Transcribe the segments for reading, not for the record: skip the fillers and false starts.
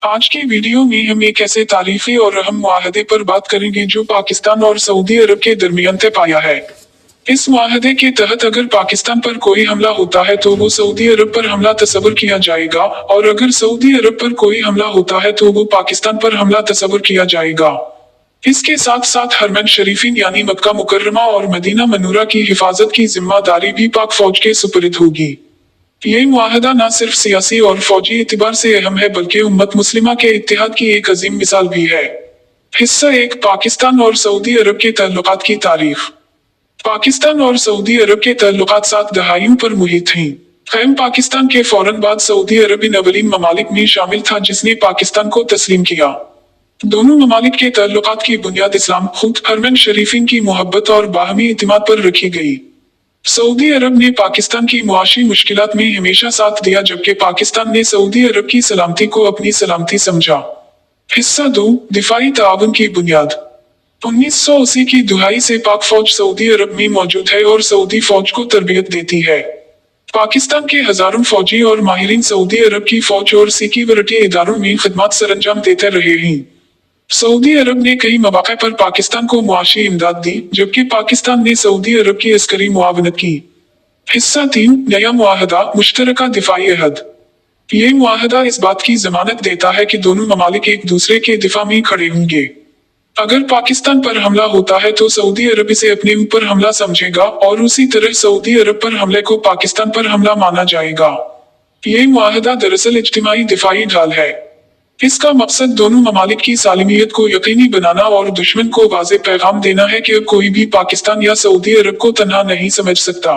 आज की वीडियो में हम एक ऐसे तारीखी और अहम मुआहदे पर बात करेंगे जो पाकिस्तान और सऊदी अरब के दरमियान तय पाया है। इस मुआहदे के तहत अगर पाकिस्तान पर कोई हमला होता है तो वो सऊदी अरब पर हमला तस्वर किया जाएगा, और अगर सऊदी अरब पर कोई हमला होता है तो वो पाकिस्तान पर हमला तस्वर किया जाएगा। इसके साथ साथ हरमैन शरीफीन यानी मक्का मुकर्रमा और मदीना मनूरा की हिफाजत की जिम्मेदारी भी पाक फौज के सुपुर्द होगी। ये मुआहदा न सिर्फ सियासी और फौजी एतबार से अहम है बल्कि उम्मत मुस्लिमा के इत्तेहाद की एक अजीम मिसाल भी है। हिस्सा एक, पाकिस्तान और सऊदी अरब के ताल्लुकात की तारीख। पाकिस्तान और सऊदी अरब के ताल्लुकात 7 दहाइयों पर मुहित हैं। क़याम पाकिस्तान के फौरन बाद सऊदी अरब इन अवलीन ममालिक में शामिल था जिसने पाकिस्तान को तस्लीम किया। दोनों ममालिक के ताल्लुकात की बुनियाद इस्लाम, खुद हरमैन शरीफीन की मोहब्बत और बाहमी इत्मीनान पर रखी गई। सऊदी अरब ने पाकिस्तान की मुआशी मुश्किलात में हमेशा साथ दिया, जबकि पाकिस्तान ने सऊदी अरब की सलामती को अपनी सलामती समझा। हिस्सा 2, दिफाई ताआवुन की बुनियाद। 1980 की दुहाई से पाक फौज सऊदी अरब में मौजूद है और सऊदी फौज को तरबियत देती है। पाकिस्तान के हजारों फौजी और माहिरीन सऊदी अरब की फौज और सिक्योरिटी इदारों में खिदमत सरंजाम देते रहे हैं। सऊदी अरब ने कई मौके पर पाकिस्तान को मुआशी इमदाद दी, जबकि पाकिस्तान ने सऊदी अरब की अस्करी मुआवनत की। हिस्सा 3, नया मुआहदा, मुश्तरका दिफाई अहद। ये मुआहदा इस बात की जमानत देता है कि दोनों ममालिक एक दूसरे के दिफा में खड़े होंगे। अगर पाकिस्तान पर हमला होता है तो सऊदी अरब इसे अपने ऊपर हमला समझेगा, और उसी तरह सऊदी अरब पर हमले को पाकिस्तान पर हमला माना जाएगा। ये मुआहदा दरअसल इज्तिमाई दिफाई ढाल है। इसका मकसद दोनों ममालिक की सालिमियत को यकीनी बनाना और दुश्मन को वाज़ेह पैगाम देना है कि अब कोई भी पाकिस्तान या सऊदी अरब को तन्हा नहीं समझ सकता।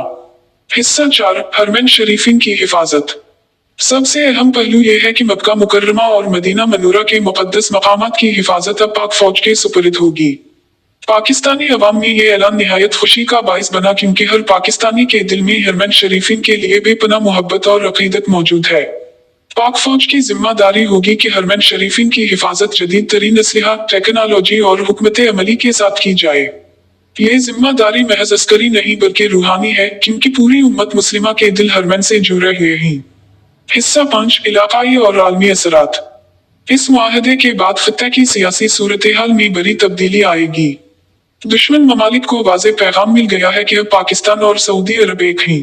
हिस्सा 4, हरमैन शरीफीन की हिफाजत। सबसे अहम पहलू यह है कि मक्का मुकर्रमा और मदीना मनूरा के मुकद्दस मकामात की हिफाजत अब पाक फौज के सुपुर्द होगी। पाकिस्तानी अवाम में ये ऐलान निहायत खुशी का बाइस बना, क्योंकि हर पाकिस्तानी के दिल में हरमैन शरीफीन के लिए बेपनाह मोहब्बत और अकीदत मौजूद है। पाक फौज की जिम्मेदारी होगी कि हरमैन शरीफीन की हिफाजत जदीद तरीन असलहा, टेक्नोलॉजी और हुकमत अमली के साथ की जाए। ये जिम्मेदारी महज अस्करी नहीं बल्कि रूहानी है, क्योंकि पूरी उम्मत मुस्लिमा के दिल हरमैन से जुड़े हुए हैं। हिस्सा 5, इलाकाई और आलमी असरात। इस मुआहदे के बाद खित्ते की सियासी सूरत हाल में बड़ी तब्दीली आएगी। दुश्मन ममालिक को वाज़ेह पैगाम मिल गया है कि अब पाकिस्तान और सऊदी अरब एक हैं।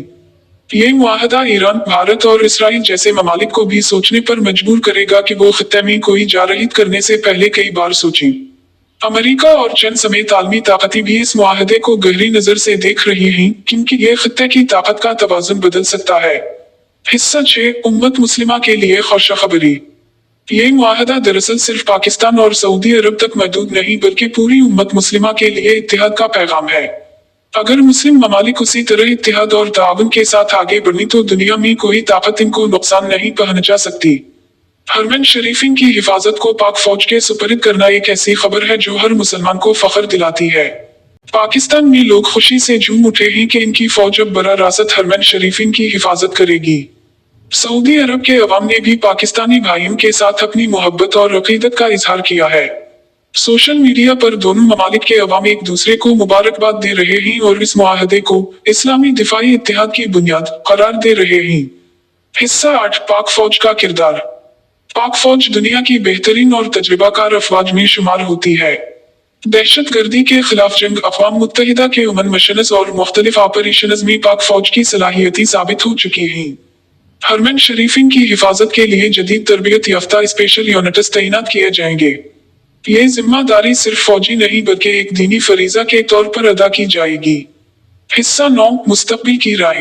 ये मुआहदा ईरान, भारत और इसराइल जैसे ममालिक को भी सोचने पर मजबूर करेगा कि वो खित्ते में कोई जारहित करने से पहले कई बार सोचें। अमेरिका और चीन समेत आलमी ताकतें भी इस मुआहदे को गहरी नजर से देख रही हैं, क्योंकि ये खित्ते की ताकत का तवाज़ुन बदल सकता है। हिस्सा 6, उम्मत मुस्लिमा के लिए खुशखबरी। ये मुआहदा दरअसल सिर्फ पाकिस्तान और सऊदी अरब तक महदूद नहीं बल्कि पूरी उम्मत मुस्लिमा के लिए इत्तेहाद का पैगाम है। अगर मुस्लिम ममालिक उसी तरह इत्तेहाद और ताआवुन के साथ आगे बढ़ी तो दुनिया में कोई ताकत इनको नुकसान नहीं पहुंचा सकती। हरमैन शरीफीन की हिफाजत को पाक फौज के सुपुर्द करना एक ऐसी खबर है जो हर मुसलमान को फख्र दिलाती है। पाकिस्तान में लोग खुशी से झूम उठे हैं कि इनकी फौज अब बरा रासत हरमैन शरीफीन की हिफाजत करेगी। सऊदी अरब के अवाम ने भी पाकिस्तानी भाइयों के साथ अपनी मोहब्बत और अकीदत का इजहार किया है। सोशल मीडिया पर दोनों ममालिक के अवाम एक दूसरे को मुबारकबाद दे रहे हैं और इस मुआहदे को इस्लामी दिफाई इत्तेहाद की बुनियाद करार दे रहे हैं। हिस्सा 8, पाक फौज का किरदार। पाक फौज दुनिया की बेहतरीन और तजुर्बाकार अफवाज में शुमार होती है। दहशत गर्दी के खिलाफ जंग, अक़वाम मुत्तहिदा के अमन मिशनस और मुख्तलिफ ऑपरेशंस में पाक फौज की सलाहियतें साबित हो चुकी हैं। हरमैन शरीफीन की हिफाजत के लिए जदीद तरबियत याफ्ता स्पेशल यूनिट्स तैनात किए जाएंगे। ये जिम्मेदारी सिर्फ फौजी नहीं बल्कि एक दीनी फरीजा के तौर पर अदा की जाएगी। हिस्सा 9, मुस्तक़बिल की राह।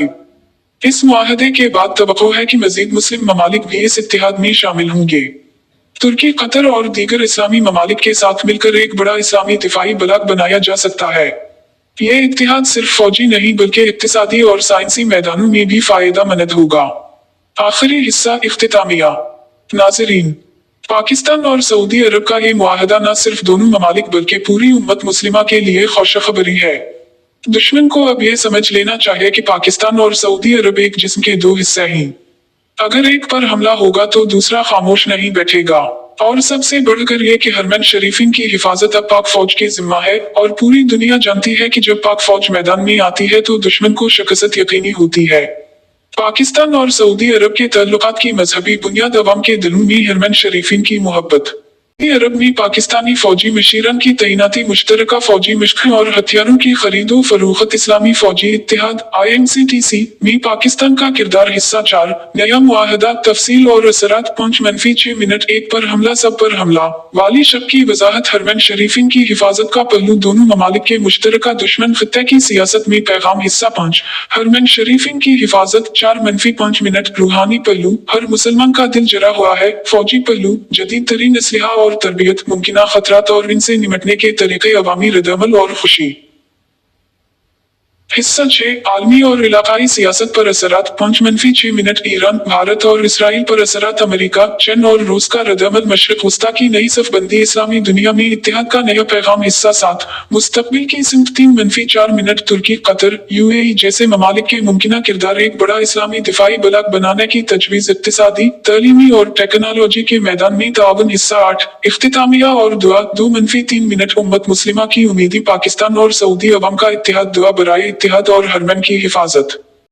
इस मुआहदे के बाद तवक्को है कि मजीद मुस्लिम ममालिक भी इस इत्तेहाद में शामिल होंगे। तुर्की, कतर और दीगर इस्लामी ममालिक के साथ मिलकर एक बड़ा इस्लामी दिफाई ब्लॉक बनाया जा सकता है। ये इत्तेहाद सिर्फ फौजी नहीं बल्कि इक्तिसादी और साइंसी मैदानों में भी फायदा मंद होगा। आखिरी हिस्सा, इख्तितामिया। नाज़रीन, पाकिस्तान और सऊदी अरब का ये मुआहदा न सिर्फ दोनों ममालिक बल्कि पूरी उम्मत मुस्लिमा के लिए खुशखबरी है। दुश्मन को अब ये समझ लेना चाहिए कि पाकिस्तान और सऊदी अरब एक जिस्म के 2 हिस्से हैं। अगर एक पर हमला होगा तो दूसरा खामोश नहीं बैठेगा। और सबसे बढ़कर यह कि हरमैन शरीफीन की हिफाजत अब पाक फौज की जिम्मा है, और पूरी दुनिया जानती है कि जब पाक फौज मैदान में आती है तो दुश्मन को शिकस्त यकीनी होती है। पाकिस्तान और सऊदी अरब के ताल्लुकात की मजहबी बुनियाद अवाम के दिलों में हरमैन शरीफीन की मोहब्बत। सऊदी अरब में पाकिस्तानी फौजी मशीरन की तैनाती, मुश्तरका फौजी मशक़ें और हथियारों की खरीदो फरोख्त। इस्लामी फौजी इत्तेहाद IMCTC में पाकिस्तान का किरदार हिस्सा 4 नया मुआहदा, तफसील और असरात। 5-6 1 पर हमला, सब पर हमला वाली शक की वजाहत। हरमैन शरीफीन की हिफाजत का पहलू, दोनों ममालिक के मुश्तरका दुश्मन खित्ते की सियासत में पैगाम। हिस्सा 5 हरमैन शरीफीन की हिफाजत। 4-5 रूहानी पहलू, हर मुसलमान का दिल जरा हुआ है। फौजी पहलू, जदीद तरीन असलहा और तरबियत, मुमकिना खतरात और इनसे निमटने के तरीके, अवामी रद्दअमल और खुशी। हिस्सा 6 आलमी और इलाकाई सियासत पर असरात। 5-6 ईरान, भारत और इसराइल पर असरात। अमेरिका, चीन और रूस का रद्दअमल, मशरिक वस्ता की नई सफबंदी, इस्लामी दुनिया में इत्तेहाद का नया पैगाम। हिस्सा 7 मुस्तकबिल की सिमत। 3-4 तुर्की, कतर, UAE जैसे ममालिक के मुमकिना किरदार। एक बड़ा इस्लामी दिफाई ब्लॉक बनाने की तजवीज। इक्तिसादी, तलीमी और टेक्नोलॉजी के मैदान में ताउन। हिस्सा 8 इख्तितामिया और दुआ। 2-3 उम्मत मुस्लिमा की उम्मीदी, पाकिस्तान और सऊदी अवाम का इत्तेहाद, दुआ बराए इत्तेहाद और हरमैन की हिफाजत।